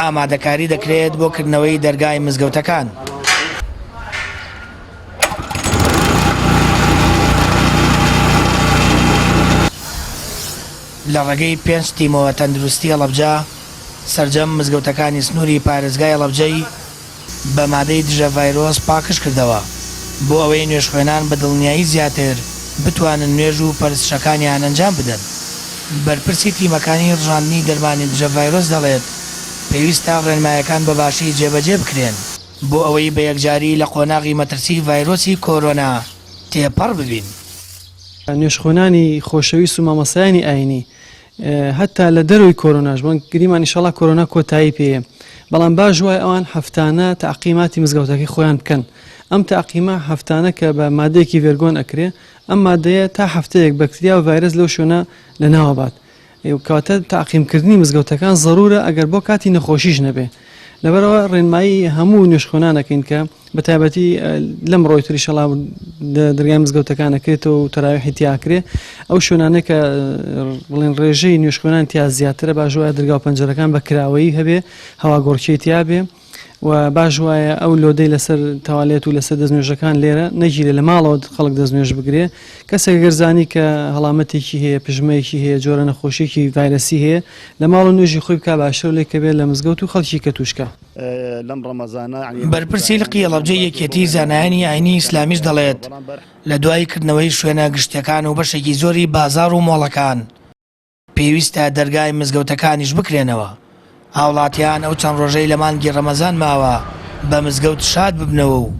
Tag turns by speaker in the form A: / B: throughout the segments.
A: ئامادەکاری دەکرێت بۆ کردنەوەی دەرگای مزگەوتەکان. لە ڕێگەی 5 تیمەوە تەندروستی هەڵەبجە سەرجەم مزگەوتەکانی سنووری پارێزگای هەڵەبجەی بە مادەی دژە ڤایرۆس پاکش کردەوە بۆ ئەوەی نوێژخوێنان بە دڵنیایی زیاتر بتوانن نوێژ و پەرستشەکانیان ئەنجام بدەن. بەرپرسی تیمەکانی ڕژاندنی دەرمانی دژە ڤایرۆس دەڵێت پێویستە ڕێنمایەکان بەباشی جێبەجێ بکرێن بۆ ئەوەی بە یەکجاری لە قۆناغی مەترسی ڤایرۆسی کۆرۆنا تێپەڕ ببین.
B: نوێژخۆنانی خۆشەویست و مامۆسایانی ئاینی هەتا لە دەروی کۆرۆناش بۆن گریمان ئینشەڵا کۆرۆنا کۆتایی پێیە، بەڵام باش وای ئەوان هەفتانە تەعقیماتی مزگەوتەکەی خۆیان بکەن. ئەم تەعقیمە هەفتانە کە بە مادەیەکی ڤێرگۆن ئەکرێ، ئەم مادەیە تا هەفتەیەک بەکتریا و ڤایرەس لەو شوێنە لە ناوەبات. کەواتە تەعقیمکردنی مزگەوتەکان ضرورە ئەگەر بۆ کاتی نەخۆشیش نەبێ. لەبەرەوە ڕێنمایی هەموو نوێژخۆنانەکەین کە بە تایبەتی لەم ڕۆی تری شەڵا دەرگای مزگەوتەکانەکرێتەوە و تەراویحی تیاکرێ، ئەو شوێنانە کە بڵێن ڕێژەی نوێژخۆنان تیا زیاترە باش وایە دەرگا و پەنجەرەکان بە کراوەیی هەبێ، هەوا گۆڕکێی تیا بێ و باش وایە ئەو لۆدەی لەسەر تەوالێت و لەسەر دەستنوێژەکان لێرە نەگیرێ، لە ماڵەوە خەڵک دەستنوێژ بگرێ. کەسێک گەرزانی کە هەڵامەتێکی هەیە، پژمەیەکی هەیە، جۆرە نەخۆشیێکی ڤایرەسی هەیە، لە ماڵ و نوێژی خۆی بکە باشتر لێ کە بێت لە مزگەوت و خەڵکی کە توشکە.
C: لەم ڕەمەزانە
A: بەرپرسی لقی هەڵەبجەی یەکێتی زانایانی ئاینی ئیسلامیش دەڵێت لە دوای کردنەوەی شوێنە گشتیەکان و بەشێکی زۆری بازار و مۆڵەکان پێویستە دەرگای مزگەوتەکانیش بکرێنەوە. هاوڵاتیان ئەو چەند ڕۆژەی لە مانگی ڕەمەزان ماوە بە مزگەوت شاد ببنەوە و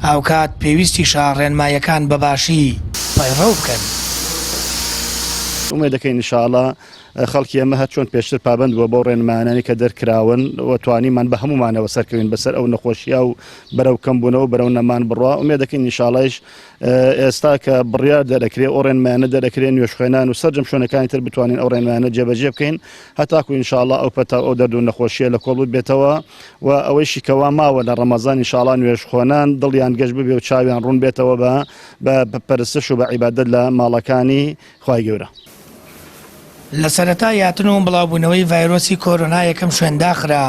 A: هاوکات پێویستی ڕێنمایەکان بەباشی پەیڕەو بکەن.
C: ئومێد دەکەین ئینشاءڵڵا خەڵکی ئێمە هەر چۆن پێشتر پابند بووە بۆ ڕێنمایانانی کە دەرکراون و توانیمان بە هەمومانەوە سەرکەوین بەسەر ئەو نەخۆشیە و بەرەو کەمبوونەوە بەرەو نەمان بڕوا. ئومێد دەکەین ئینشاءڵڵایش ئێستا کە بڕیار دەرەکرێ ئەو ڕێنمایانە دەرەکرێن نوێژخوێنان و سەرجەم شوێنەکانی تر بتوانین ئەو ڕێنمایانە جێبەجێ بکەین هەتاکو ئینشاءڵڵا ئەو پەتا ئەو دەرد و نەخۆشیە لە کۆڵ بێتەوە و ئەوەیشی کەوا ماوە لە ڕەمەزان ئینشاءڵڵا نوێژخۆنان دڵیان گەشت ببێ و چاویان ڕوون بێتەوە بە پەرستش و بە عیبادەت لە ماڵەکانی خوای گەورە.
A: لە سەرەتا یاتن و بڵاوبوونەوەی ڤایرۆسی کۆرۆنا یەکەم شوێنداخرا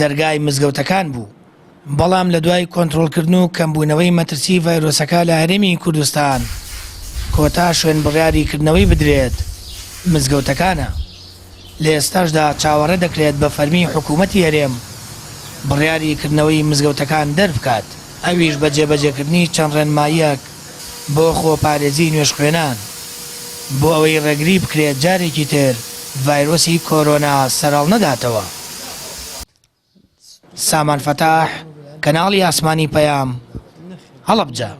A: دەرگای مزگەوتەکان بوو، بەڵام لە دوای کۆنتڕۆڵکردن و کەمبوونەوەی مەترسی ڤایرۆسەکە لە هەرێمی کوردستان کۆتا شوێن بڕیاریکردنەوەی بدرێت مزگەوتەکانە. لە ئێستاشدا چاوەڕێ دەکرێت بە فەرمی حکوومەتی هەرێم بڕیاریکردنەوەی مزگەوتەکان دەربکات، ئەویش بە جێبەجێکردنی چەند ڕێنماییەک بۆ خۆپارێزی نوێژخوێنان بۆ ئەوەی ڕێگری بکرێت جارێکی تر ڤایرۆسی کۆرۆنا سەرەڵ نەداتەوە. سامان فەتاح، کەناڵی ئاسمانی پەیام، هەڵەبجە.